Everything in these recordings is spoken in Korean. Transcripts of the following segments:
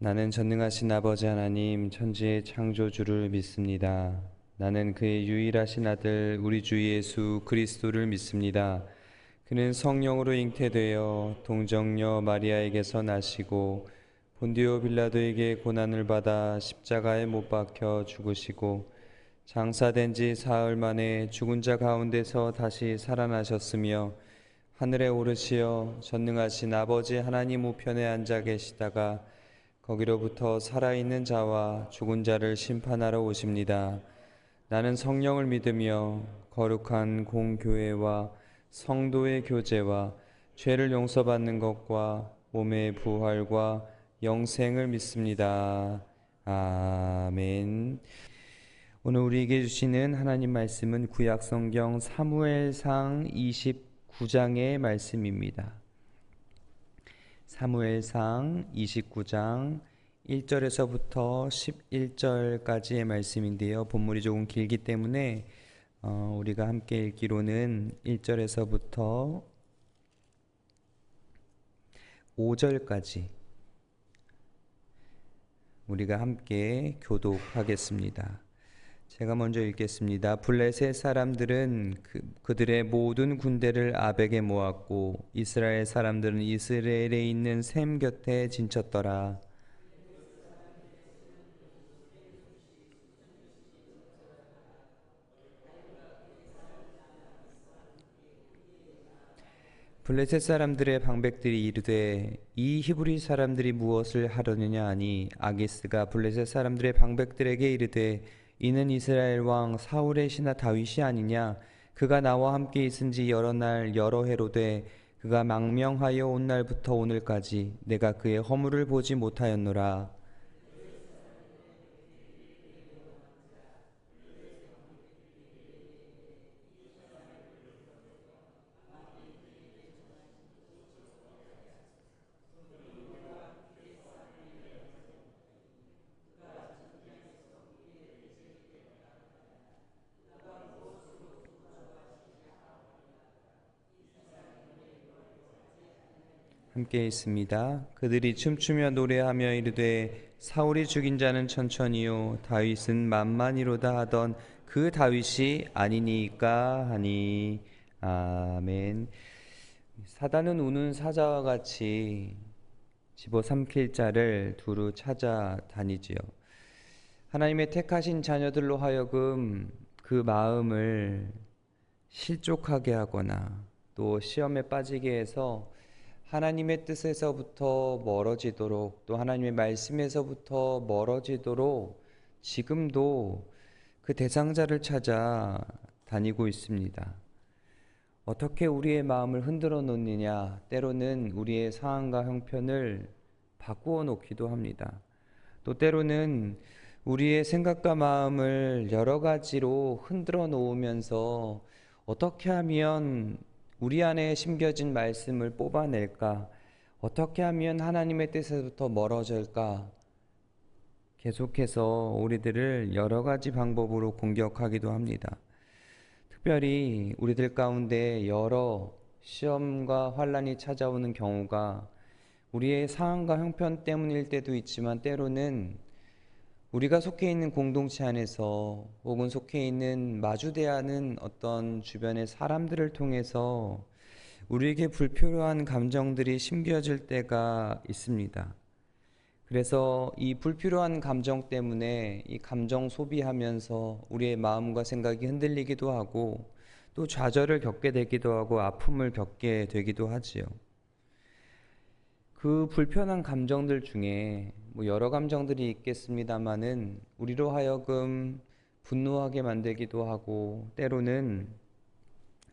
나는 전능하신 아버지 하나님 천지의 창조주를 믿습니다. 나는 그의 유일하신 아들 우리 주 예수 그리스도를 믿습니다. 그는 성령으로 잉태되어 동정녀 마리아에게서 나시고 본디오 빌라도에게 고난을 받아 십자가에 못 박혀 죽으시고 장사된 지 사흘 만에 죽은 자 가운데서 다시 살아나셨으며 하늘에 오르시어 전능하신 아버지 하나님 우편에 앉아 계시다가 거기로부터 살아있는 자와 죽은 자를 심판하러 오십니다. 나는 성령을 믿으며 거룩한 공교회와 성도의 교제와 죄를 용서받는 것과 몸의 부활과 영생을 믿습니다. 아멘. 오늘 우리에게 주시는 하나님 말씀은 구약 성경 사무엘상 29장의 말씀입니다. 사무엘상 29장 1절에서부터 11절까지의 말씀인데요. 본문이 조금 길기 때문에 우리가 함께 읽기로는 1절에서부터 5절까지 우리가 함께 교독하겠습니다. 제가 먼저 읽겠습니다. 블레셋 사람들은 그들의 모든 군대를 아벡에 모았고 이스라엘 사람들은 이스라엘에 있는 셈 곁에 진쳤더라. 블레셋 사람들의 방백들이 이르되 이 히브리 사람들이 무엇을 하려느냐 하니 아기스가 블레셋 사람들의 방백들에게 이르되 이는 이스라엘 왕 사울의 신하 다윗이 아니냐. 그가 나와 함께 있은지 여러 날 여러 해로되 그가 망명하여 온 날부터 오늘까지 내가 그의 허물을 보지 못하였노라. 함께 있습니다. 그들이 춤추며 노래하며 이르되 사울이 죽인 자는 천천히요 다윗은 만만이로다 하던 그 다윗이 아니니까 하니. 아멘. 사단은 우는 사자와 같이 집어삼킬 자를 두루 찾아다니지요. 하나님의 택하신 자녀들로 하여금 그 마음을 실족하게 하거나 또 시험에 빠지게 해서 하나님의 뜻에서부터 멀어지도록 또 하나님의 말씀에서부터 멀어지도록 지금도 그 대상자를 찾아 다니고 있습니다. 어떻게 우리의 마음을 흔들어 놓느냐, 때로는 우리의 상황과 형편을 바꾸어 놓기도 합니다. 또 때로는 우리의 생각과 마음을 여러 가지로 흔들어 놓으면서 어떻게 하면 우리 안에 심겨진 말씀을 뽑아낼까? 어떻게 하면 하나님의 뜻에서부터 멀어질까? 계속해서 우리들을 여러 가지 방법으로 공격하기도 합니다. 특별히 우리들 가운데 여러 시험과 환난이 찾아오는 경우가 우리의 상황과 형편 때문일 때도 있지만 때로는 우리가 속해 있는 공동체 안에서 혹은 속해 있는 마주대하는 어떤 주변의 사람들을 통해서 우리에게 불필요한 감정들이 심겨질 때가 있습니다. 그래서 이 불필요한 감정 때문에 이 감정 소비하면서 우리의 마음과 생각이 흔들리기도 하고 또 좌절을 겪게 되기도 하고 아픔을 겪게 되기도 하지요. 그 불편한 감정들 중에 여러 감정들이 있겠습니다마는 우리로 하여금 분노하게 만들기도 하고 때로는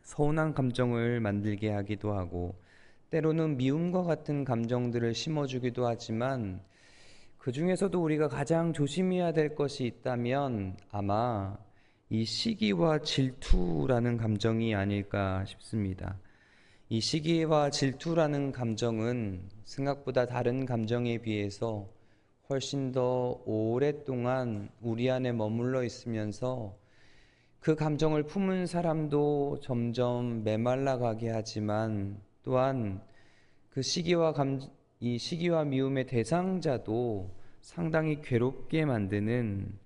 서운한 감정을 만들게 하기도 하고 때로는 미움과 같은 감정들을 심어주기도 하지만 그 중에서도 우리가 가장 조심해야 될 것이 있다면 아마 이 시기와 질투라는 감정이 아닐까 싶습니다. 이 시기와 질투라는 감정은 생각보다 다른 감정에 비해서 훨씬 더 오랫동안 우리 안에 머물러 있으면서 그 감정을 품은 사람도 점점 메말라 가게 하지만 또한 그 시기와 이 시기와 미움의 대상자도 상당히 괴롭게 만드는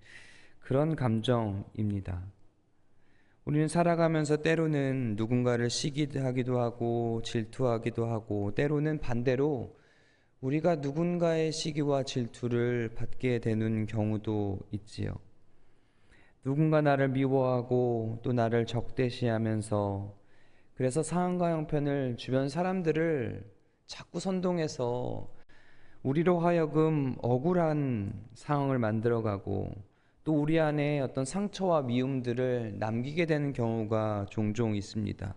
그런 감정입니다. 우리는 살아가면서 때로는 누군가를 시기하기도 하고 질투하기도 하고, 때로는 반대로 우리가 누군가의 시기와 질투를 받게 되는 경우도 있지요. 누군가 나를 미워하고 또 나를 적대시하면서, 그래서 상황과 형편을, 주변 사람들을 자꾸 선동해서 우리로 하여금 억울한 상황을 만들어가고, 또 우리 안에 어떤 상처와 미움들을 남기게 되는 경우가 종종 있습니다.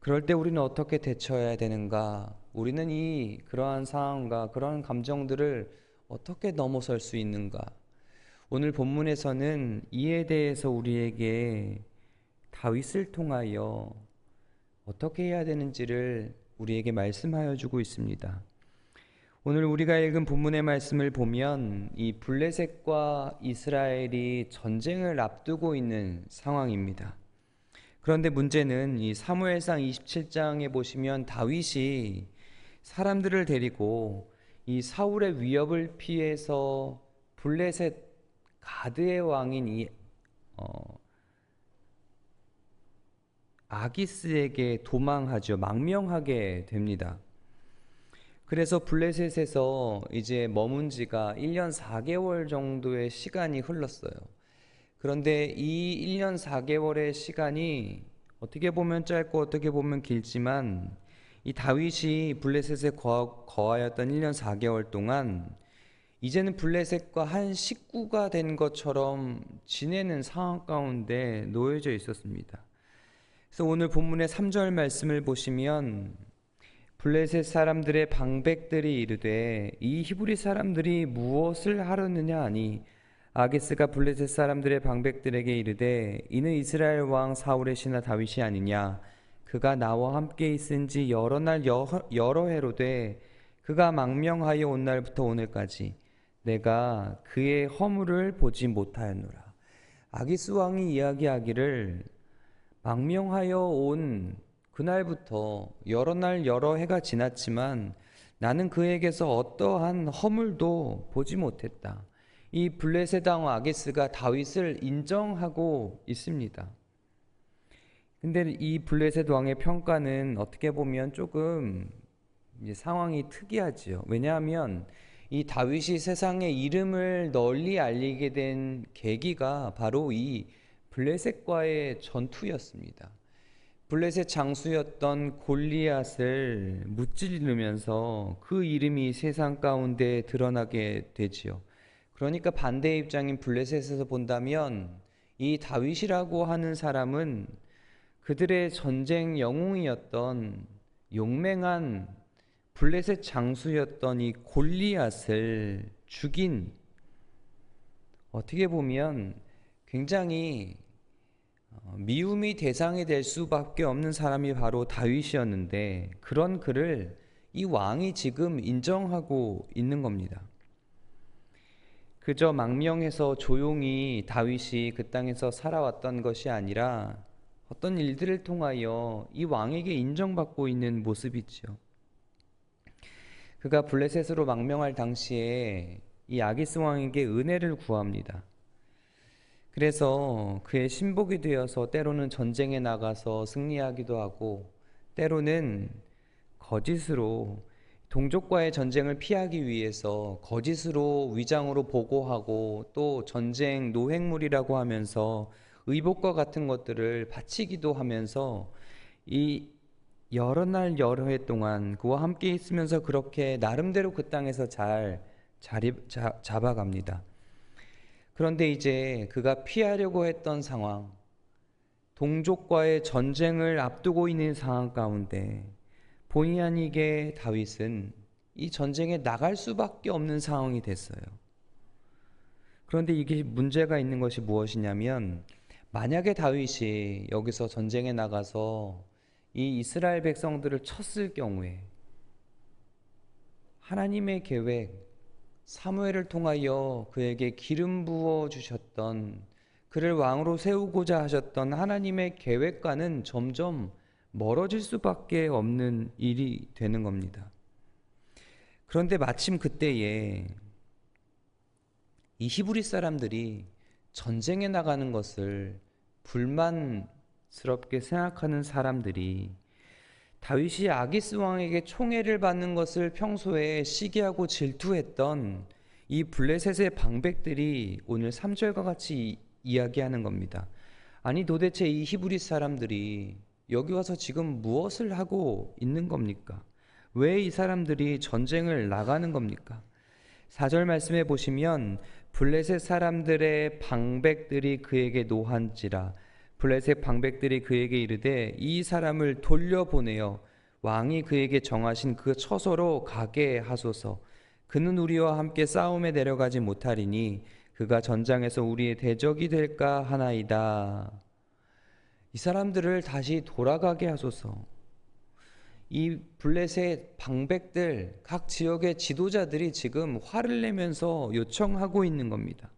그럴 때 우리는 어떻게 대처해야 되는가? 우리는 그러한 상황과 그러한 감정들을 어떻게 넘어설 수 있는가? 오늘 본문에서는 이에 대해서 우리에게 다윗을 통하여 어떻게 해야 되는지를 우리에게 말씀하여 주고 있습니다. 오늘 우리가 읽은 본문의 말씀을 보면 이 블레셋과 이스라엘이 전쟁을 앞두고 있는 상황입니다. 그런데 문제는 이 사무엘상 27장에 보시면 다윗이 사람들을 데리고 이 사울의 위협을 피해서 블레셋 가드의 왕인 아기스에게 도망하죠. 망명하게 됩니다. 그래서 블레셋에서 이제 머문 지가 1년 4개월 정도의 시간이 흘렀어요. 그런데 이 1년 4개월의 시간이 어떻게 보면 짧고 어떻게 보면 길지만, 이 다윗이 블레셋에 거하였던 1년 4개월 동안 이제는 블레셋과 한 식구가 된 것처럼 지내는 상황 가운데 놓여져 있었습니다. 그래서 오늘 본문의 3절 말씀을 보시면 블레셋 사람들의 방백들이 이르되 이 히브리 사람들이 무엇을 하려느냐 하니, 아기스가 블레셋 사람들의 방백들에게 이르되 이는 이스라엘 왕 사울의 신하 다윗이 아니냐. 그가 나와 함께 있은지 여러 날 여러 해로되 그가 망명하여 온 날부터 오늘까지 내가 그의 허물을 보지 못하였노라. 아기스 왕이 이야기하기를 망명하여 온 그날부터 여러 날 여러 해가 지났지만 나는 그에게서 어떠한 허물도 보지 못했다. 이 블레셋 왕 아기스가 다윗을 인정하고 있습니다. 근데 이 블레셋 왕의 평가는 어떻게 보면 조금 이제 상황이 특이하지요. 왜냐하면 이 다윗이 세상에 이름을 널리 알리게 된 계기가 바로 이 블레셋과의 전투였습니다. 블레셋 장수였던 골리앗을 무찌르면서 그 이름이 세상 가운데 드러나게 되지요. 그러니까 반대의 입장인 블레셋에서 본다면 이 다윗이라고 하는 사람은 그들의 전쟁 영웅이었던 용맹한 블레셋 장수였던 이 골리앗을 죽인, 어떻게 보면 굉장히 미움이 대상이 될 수밖에 없는 사람이 바로 다윗이었는데, 그런 그를 이 왕이 지금 인정하고 있는 겁니다. 그저 망명해서 조용히 다윗이 그 땅에서 살아왔던 것이 아니라 어떤 일들을 통하여 이 왕에게 인정받고 있는 모습이지요. 그가 블레셋으로 망명할 당시에 이 아기스 왕에게 은혜를 구합니다. 그래서 그의 신복이 되어서 때로는 전쟁에 나가서 승리하기도 하고, 때로는 거짓으로 동족과의 전쟁을 피하기 위해서 거짓으로 위장으로 보고하고, 또 전쟁 노획물이라고 하면서 의복과 같은 것들을 바치기도 하면서 이 여러 날 여러 해 동안 그와 함께 있으면서 그렇게 나름대로 그 땅에서 잘 자리 잡아갑니다. 그런데 이제 그가 피하려고 했던 상황, 동족과의 전쟁을 앞두고 있는 상황 가운데 본의 아니게 다윗은 이 전쟁에 나갈 수밖에 없는 상황이 됐어요. 그런데 이게 문제가 있는 것이 무엇이냐면, 만약에 다윗이 여기서 전쟁에 나가서 이 이스라엘 백성들을 쳤을 경우에 하나님의 계획, 사무엘을 통하여 그에게 기름 부어 주셨던, 그를 왕으로 세우고자 하셨던 하나님의 계획과는 점점 멀어질 수밖에 없는 일이 되는 겁니다. 그런데 마침 그때에 이 히브리 사람들이 전쟁에 나가는 것을 불만스럽게 생각하는 사람들이 다윗이 아기스 왕에게 총애를 받는 것을 평소에 시기하고 질투했던 이 블레셋의 방백들이 오늘 3절과 같이 이야기하는 겁니다. 아니 도대체 이 히브리 사람들이 여기 와서 지금 무엇을 하고 있는 겁니까? 왜 이 사람들이 전쟁을 나가는 겁니까? 4절 말씀해 보시면 블레셋 사람들의 방백들이 그에게 노한지라 블레셋 방백들이 그에게 이르되 이 사람을 돌려보내어 왕이 그에게 정하신 그 처소로 가게 하소서. 그는 우리와 함께 싸움에 내려가지 못하리니 그가 전장에서 우리의 대적이 될까 하나이다. 이 사람들을 다시 돌아가게 하소서. 이 블레셋 방백들 각 지역의 지도자들이 지금 화를 내면서 요청하고 있는 겁니다.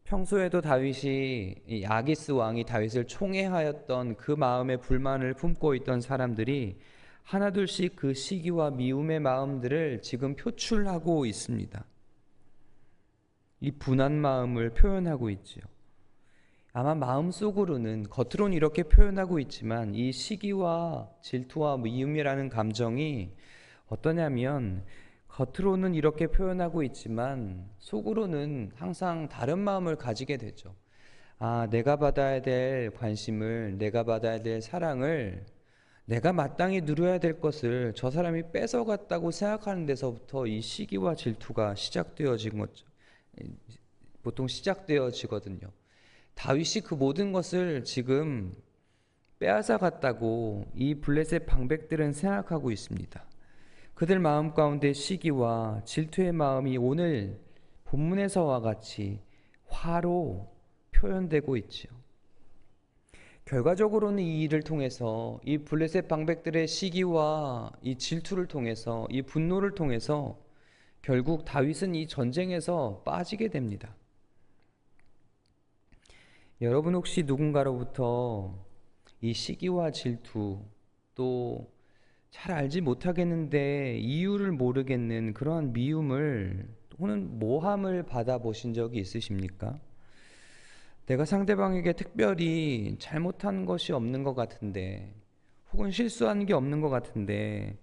평소에도 다윗이 이 아기스 왕이 다윗을 총애하였던 그 마음에 불만을 품고 있던 사람들이 하나둘씩 그 시기와 미움의 마음들을 지금 표출하고 있습니다. 이 분한 마음을 표현하고 있지요. 아마 마음속으로는 겉으로는 이렇게 표현하고 있지만 이 시기와 질투와 미움이라는 감정이 어떠냐면 겉으로는 이렇게 표현하고 있지만 속으로는 항상 다른 마음을 가지게 되죠. 아, 내가 받아야 될 관심을, 내가 받아야 될 사랑을, 내가 마땅히 누려야 될 것을 저 사람이 뺏어갔다고 생각하는 데서부터 이 시기와 질투가 시작되어진 거죠. 보통 시작되어지거든요. 다윗이 그 모든 것을 지금 빼앗아 갔다고 이 블레셋 방백들은 생각하고 있습니다. 그들 마음 가운데 시기와 질투의 마음이 오늘 본문에서와 같이 화로 표현되고 있지요. 결과적으로는 이 일을 통해서 이 블레셋 방백들의 시기와 이 질투를 통해서 이 분노를 통해서 결국 다윗은 이 전쟁에서 빠지게 됩니다. 여러분 혹시 누군가로부터 이 시기와 질투 또 잘 알지 못하겠는데 이유를 모르겠는 그러한 미움을 또는 모함을 받아보신 적이 있으십니까? 내가 상대방에게 특별히 잘못한 것이 없는 것 같은데 혹은 실수한 게 없는 것 같은데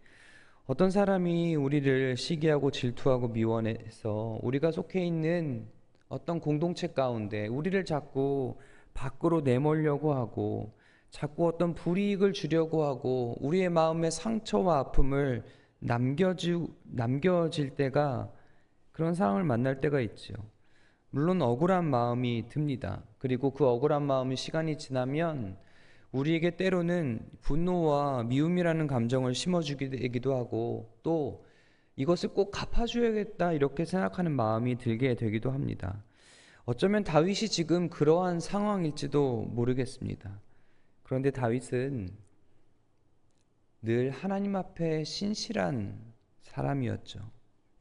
어떤 사람이 우리를 시기하고 질투하고 미워해서 우리가 속해 있는 어떤 공동체 가운데 우리를 자꾸 밖으로 내몰려고 하고 자꾸 어떤 불이익을 주려고 하고 우리의 마음의 상처와 아픔을 남겨질 때가 그런 상황을 만날 때가 있죠. 물론 억울한 마음이 듭니다. 그리고 그 억울한 마음이 시간이 지나면 우리에게 때로는 분노와 미움이라는 감정을 심어주기도 하고 또 이것을 꼭 갚아줘야겠다 이렇게 생각하는 마음이 들게 되기도 합니다. 어쩌면 다윗이 지금 그러한 상황일지도 모르겠습니다. 그런데 다윗은 늘 하나님 앞에 신실한 사람이었죠.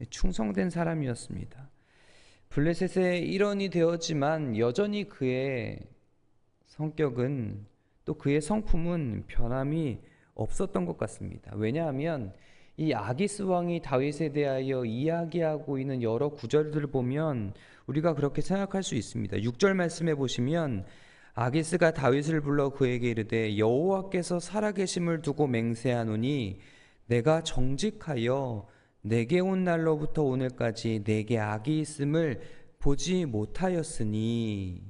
충성된 사람이었습니다. 블레셋의 일원이 되었지만 여전히 그의 성격은 또 그의 성품은 변함이 없었던 것 같습니다. 왜냐하면 이 아기스 왕이 다윗에 대하여 이야기하고 있는 여러 구절들을 보면 우리가 그렇게 생각할 수 있습니다. 6절 말씀해 보시면 아기스가 다윗을 불러 그에게 이르되 여호와께서 살아계심을 두고 맹세하노니 내가 정직하여 내게 온 날로부터 오늘까지 내게 악이 있음을 보지 못하였으니.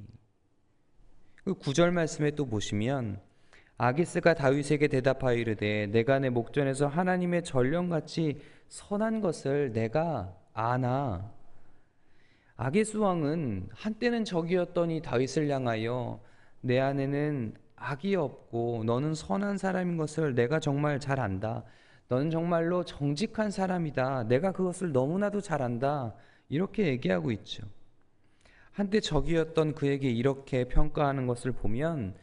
그 9절 말씀에 또 보시면 아기스가 다윗에게 대답하여 이르되 내가 내 목전에서 하나님의 전령같이 선한 것을 내가 아나. 아기스 왕은 한때는 적이었더니 다윗을 향하여 내 안에는 악이 없고 너는 선한 사람인 것을 내가 정말 잘 안다. 너는 정말로 정직한 사람이다. 내가 그것을 너무나도 잘 안다. 이렇게 얘기하고 있죠. 한때 적이었던 그에게 이렇게 평가하는 것을 보면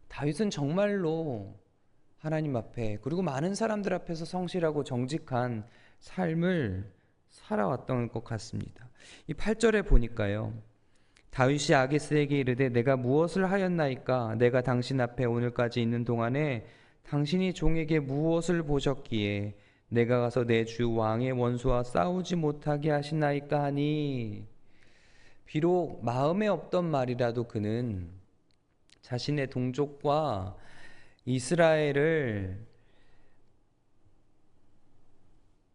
다윗은 정말로 하나님 앞에 그리고 많은 사람들 앞에서 성실하고 정직한 삶을 살아왔던 것 같습니다. 이 8절에 보니까요. 다윗이 아기스에게 이르되 내가 무엇을 하였나이까? 내가 당신 앞에 오늘까지 있는 동안에 당신이 종에게 무엇을 보셨기에 내가 가서 내 주 왕의 원수와 싸우지 못하게 하시나이까 하니, 비록 마음에 없던 말이라도 그는 자신의 동족과 이스라엘을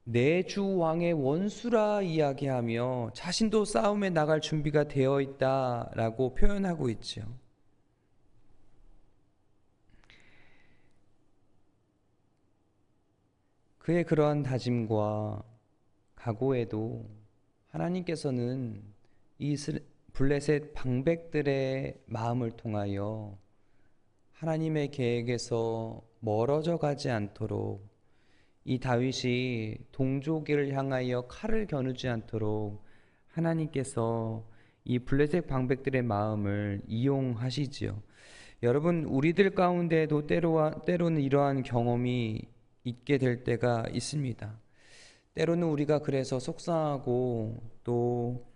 내 주 왕의 원수라 이야기하며 자신도 싸움에 나갈 준비가 되어 있다라고 표현하고 있죠. 그의 그러한 다짐과 각오에도 하나님께서는 이 블레셋 방백들의 마음을 통하여 하나님의 계획에서 멀어져 가지 않도록, 이 다윗이 동족을 향하여 칼을 겨누지 않도록 하나님께서 이 블레셋 방백들의 마음을 이용하시지요. 여러분, 우리들 가운데에도 때로는 이러한 경험이 있게 될 때가 있습니다. 때로는 우리가 그래서 속상하고 또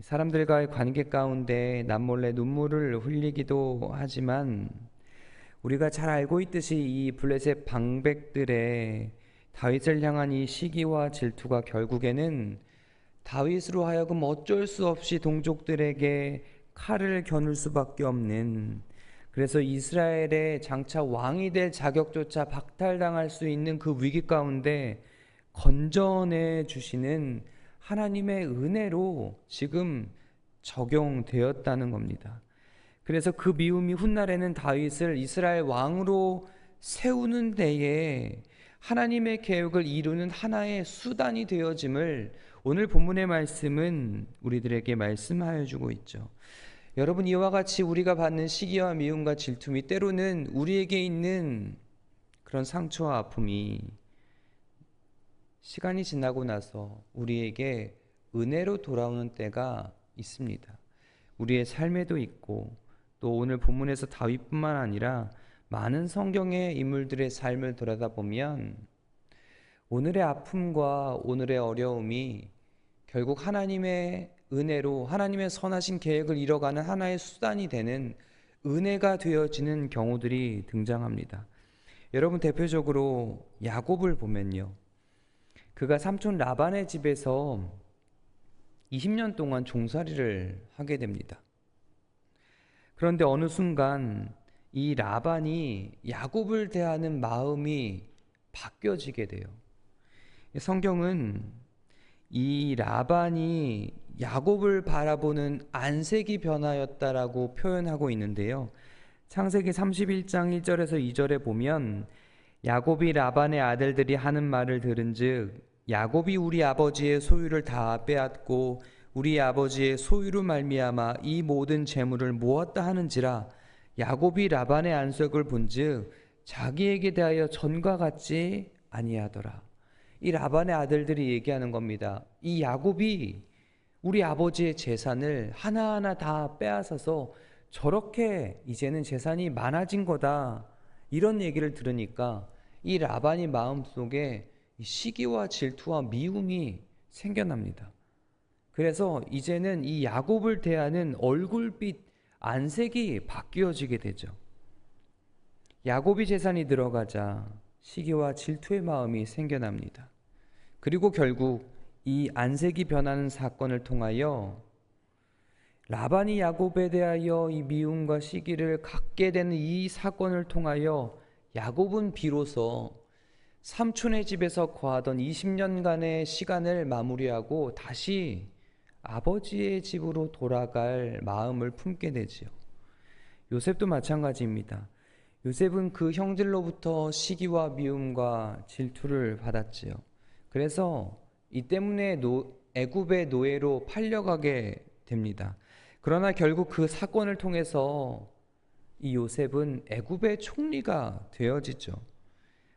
사람들과의 관계 가운데 남몰래 눈물을 흘리기도 하지만, 우리가 잘 알고 있듯이 이 블레셋 방백들의 다윗을 향한 이 시기와 질투가 결국에는 다윗으로 하여금 어쩔 수 없이 동족들에게 칼을 겨눌 수밖에 없는, 그래서 이스라엘의 장차 왕이 될 자격조차 박탈당할 수 있는 그 위기 가운데 건져내 주시는 하나님의 은혜로 지금 적용되었다는 겁니다. 그래서 그 미움이 훗날에는 다윗을 이스라엘 왕으로 세우는 데에 하나님의 계획을 이루는 하나의 수단이 되어짐을 오늘 본문의 말씀은 우리들에게 말씀하여 주고 있죠. 여러분, 이와 같이 우리가 받는 시기와 미움과 질투 및 때로는 우리에게 있는 그런 상처와 아픔이 시간이 지나고 나서 우리에게 은혜로 돌아오는 때가 있습니다. 우리의 삶에도 있고, 또 오늘 본문에서 다윗뿐만 아니라 많은 성경의 인물들의 삶을 들여다보면 오늘의 아픔과 오늘의 어려움이 결국 하나님의 은혜로 하나님의 선하신 계획을 이뤄가는 하나의 수단이 되는 은혜가 되어지는 경우들이 등장합니다. 여러분, 대표적으로 야곱을 보면요, 그가 삼촌 라반의 집에서 20년 동안 종살이를 하게 됩니다. 그런데 어느 순간 이 라반이 야곱을 대하는 마음이 바뀌어지게 돼요. 성경은 이 라반이 야곱을 바라보는 안색이 변하였다라고 표현하고 있는데요. 창세기 31장 1절에서 2절에 보면, 야곱이 라반의 아들들이 하는 말을 들은즉 야곱이 우리 아버지의 소유를 다 빼앗고 우리 아버지의 소유로 말미암아 이 모든 재물을 모았다 하는지라, 야곱이 라반의 안색을 본즉 자기에게 대하여 전과 같지 아니하더라. 이 라반의 아들들이 얘기하는 겁니다. 이 야곱이 우리 아버지의 재산을 하나하나 다 빼앗아서 저렇게 이제는 재산이 많아진 거다, 이런 얘기를 들으니까 이 라반이 마음속에 시기와 질투와 미움이 생겨납니다. 그래서 이제는 이 야곱을 대하는 얼굴빛, 안색이 바뀌어지게 되죠. 야곱이 재산이 들어가자 시기와 질투의 마음이 생겨납니다. 그리고 결국 이 안색이 변하는 사건을 통하여 라반이 야곱에 대하여 이 미움과 시기를 갖게 되는 이 사건을 통하여 야곱은 비로소 삼촌의 집에서 거하던 20년간의 시간을 마무리하고 다시 아버지의 집으로 돌아갈 마음을 품게 되지요. 요셉도 마찬가지입니다. 요셉은 그 형들로부터 시기와 미움과 질투를 받았지요. 그래서 이 때문에 애굽의 노예로 팔려가게 됩니다. 그러나 결국 그 사건을 통해서 이 요셉은 애굽의 총리가 되어지죠.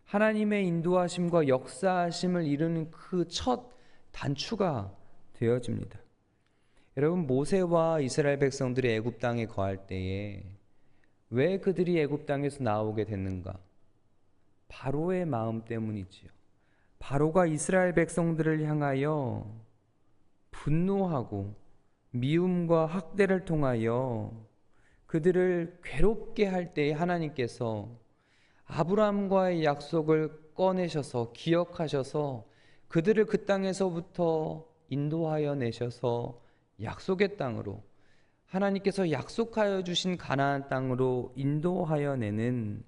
하나님의 인도하심과 역사하심을 이루는 그 첫 단추가 되어집니다. 여러분, 모세와 이스라엘 백성들이 애굽 땅에 거할 때에 왜 그들이 애굽 땅에서 나오게 됐는가? 바로의 마음 때문이지요. 바로가 이스라엘 백성들을 향하여 분노하고 미움과 학대를 통하여 그들을 괴롭게 할 때에 하나님께서 아브라함과의 약속을 꺼내셔서 기억하셔서 그들을 그 땅에서부터 인도하여 내셔서 약속의 땅으로, 하나님께서 약속하여 주신 가나안 땅으로 인도하여 내는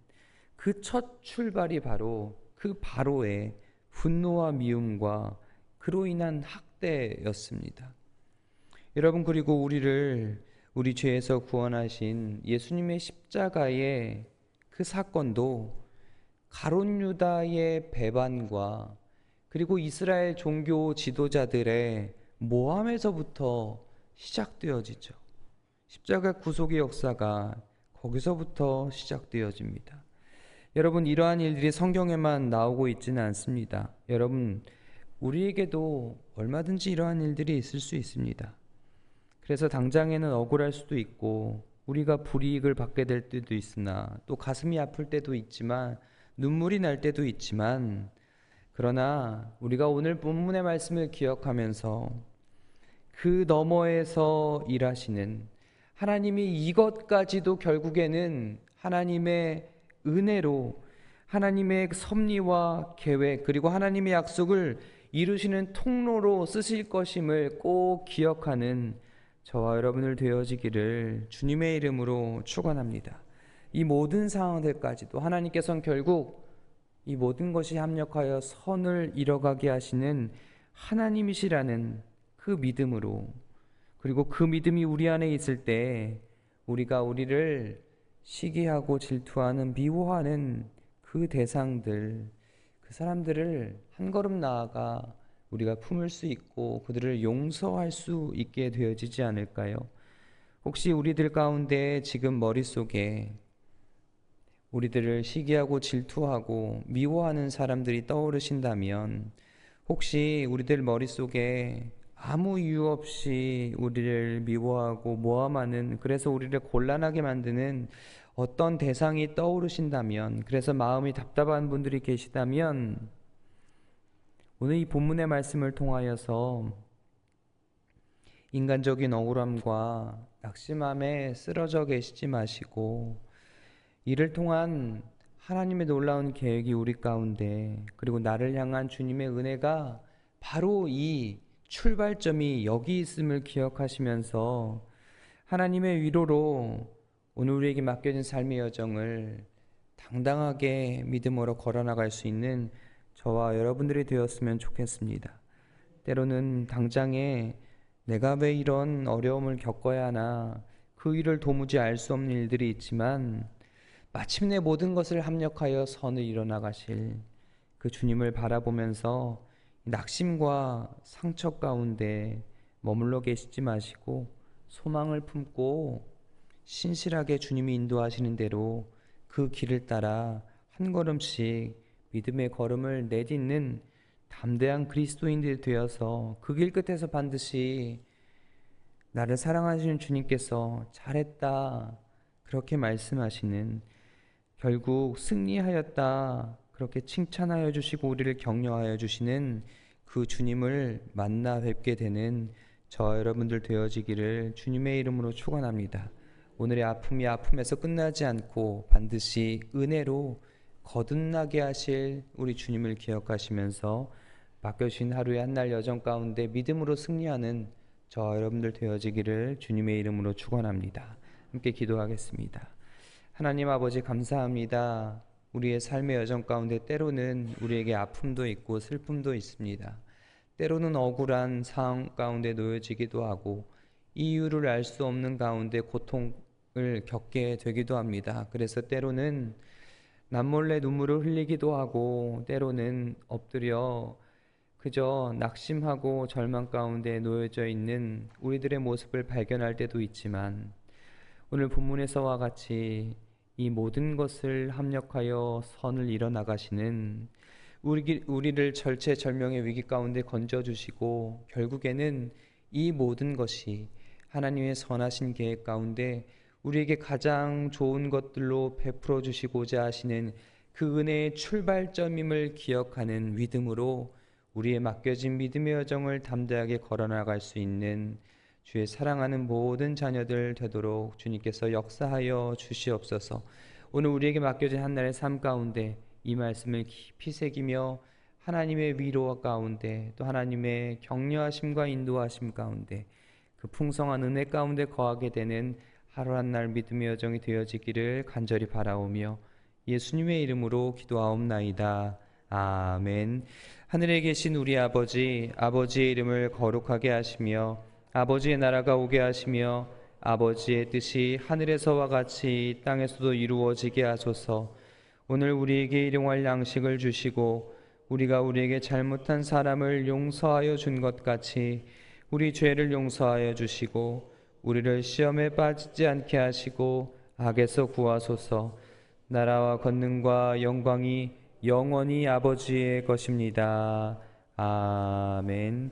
그 첫 출발이 바로 그 바로의 분노와 미움과 그로 인한 학대였습니다. 여러분, 그리고 우리를 우리 죄에서 구원하신 예수님의 십자가의 그 사건도 가룟 유다의 배반과 그리고 이스라엘 종교 지도자들의 모함에서부터 시작되어지죠. 십자가 구속의 역사가 거기서부터 시작되어집니다. 여러분, 이러한 일들이 성경에만 나오고 있지는 않습니다. 여러분, 우리에게도 얼마든지 이러한 일들이 있을 수 있습니다. 그래서 당장에는 억울할 수도 있고 우리가 불이익을 받게 될 때도 있으나 또 가슴이 아플 때도 있지만 눈물이 날 때도 있지만, 그러나 우리가 오늘 본문의 말씀을 기억하면서 그 너머에서 일하시는 하나님이 이것까지도 결국에는 하나님의 은혜로, 하나님의 섭리와 계획, 그리고 하나님의 약속을 이루시는 통로로 쓰실 것임을 꼭 기억하는 저와 여러분을 되어지기를 주님의 이름으로 축원합니다. 이 모든 상황들까지도 하나님께서는 결국 이 모든 것이 합력하여 선을 이뤄가게 하시는 하나님이시라는 그 믿음으로, 그리고 그 믿음이 우리 안에 있을 때 우리가 우리를 시기하고 질투하는, 미워하는 그 대상들, 그 사람들을 한 걸음 나아가 우리가 품을 수 있고 그들을 용서할 수 있게 되어지지 않을까요? 혹시 우리들 가운데 지금 머릿속에 우리들을 시기하고 질투하고 미워하는 사람들이 떠오르신다면, 혹시 우리들 머릿속에 아무 이유 없이 우리를 미워하고 모함하는, 그래서 우리를 곤란하게 만드는 어떤 대상이 떠오르신다면, 그래서 마음이 답답한 분들이 계시다면, 오늘 이 본문의 말씀을 통하여서 인간적인 억울함과 낙심함에 쓰러져 계시지 마시고, 이를 통한 하나님의 놀라운 계획이 우리 가운데, 그리고 나를 향한 주님의 은혜가 바로 이 출발점이 여기 있음을 기억하시면서 하나님의 위로로 오늘 우리에게 맡겨진 삶의 여정을 당당하게 믿음으로 걸어나갈 수 있는 저와 여러분들이 되었으면 좋겠습니다. 때로는 당장에 내가 왜 이런 어려움을 겪어야 하나, 그 일을 도무지 알 수 없는 일들이 있지만 마침내 모든 것을 합력하여 선을 이뤄나가실 그 주님을 바라보면서 낙심과 상처 가운데 머물러 계시지 마시고 소망을 품고 신실하게 주님이 인도하시는 대로 그 길을 따라 한 걸음씩 믿음의 걸음을 내딛는 담대한 그리스도인들이 되어서 그 길 끝에서 반드시 나를 사랑하시는 주님께서 잘했다 그렇게 말씀하시는, 결국 승리하였다 그렇게 칭찬하여 주시고 우리를 격려하여 주시는 그 주님을 만나 뵙게 되는 저와 여러분들 되어지기를 주님의 이름으로 축원합니다. 오늘의 아픔이 아픔에서 끝나지 않고 반드시 은혜로 거듭나게 하실 우리 주님을 기억하시면서 맡겨주신 하루의 한날 여정 가운데 믿음으로 승리하는 저와 여러분들 되어지기를 주님의 이름으로 축원합니다. 함께 기도하겠습니다. 하나님 아버지, 감사합니다. 우리의 삶의 여정 가운데 때로는 우리에게 아픔도 있고 슬픔도 있습니다. 때로는 억울한 상황 가운데 놓여지기도 하고 이유를 알 수 없는 가운데 고통을 겪게 되기도 합니다. 그래서 때로는 남몰래 눈물을 흘리기도 하고 때로는 엎드려 그저 낙심하고 절망 가운데 놓여져 있는 우리들의 모습을 발견할 때도 있지만, 오늘 본문에서와 같이 이 모든 것을 합력하여 선을 이뤄나가시는 우리를 절체절명의 위기 가운데 건져주시고 결국에는 이 모든 것이 하나님의 선하신 계획 가운데 우리에게 가장 좋은 것들로 베풀어 주시고자 하시는 그 은혜의 출발점임을 기억하는 믿음으로 우리의 맡겨진 믿음의 여정을 담대하게 걸어나갈 수 있는 주의 사랑하는 모든 자녀들 되도록 주님께서 역사하여 주시옵소서. 오늘 우리에게 맡겨진 한날의 삶 가운데 이 말씀을 깊이 새기며 하나님의 위로와 가운데 또 하나님의 격려하심과 인도하심 가운데 그 풍성한 은혜 가운데 거하게 되는 하루 한 날 믿음의 여정이 되어지기를 간절히 바라오며 예수님의 이름으로 기도하옵나이다. 아멘. 하늘에 계신 우리 아버지, 아버지의 이름을 거룩하게 하시며 아버지의 나라가 오게 하시며 아버지의 뜻이 하늘에서와 같이 땅에서도 이루어지게 하소서. 오늘 우리에게 일용할 양식을 주시고 우리가 우리에게 잘못한 사람을 용서하여 준 것 같이 우리 죄를 용서하여 주시고 우리를 시험에 빠지지 않게 하시고 악에서 구하소서. 나라와 권능과 영광이 영원히 아버지의 것입니다. 아멘.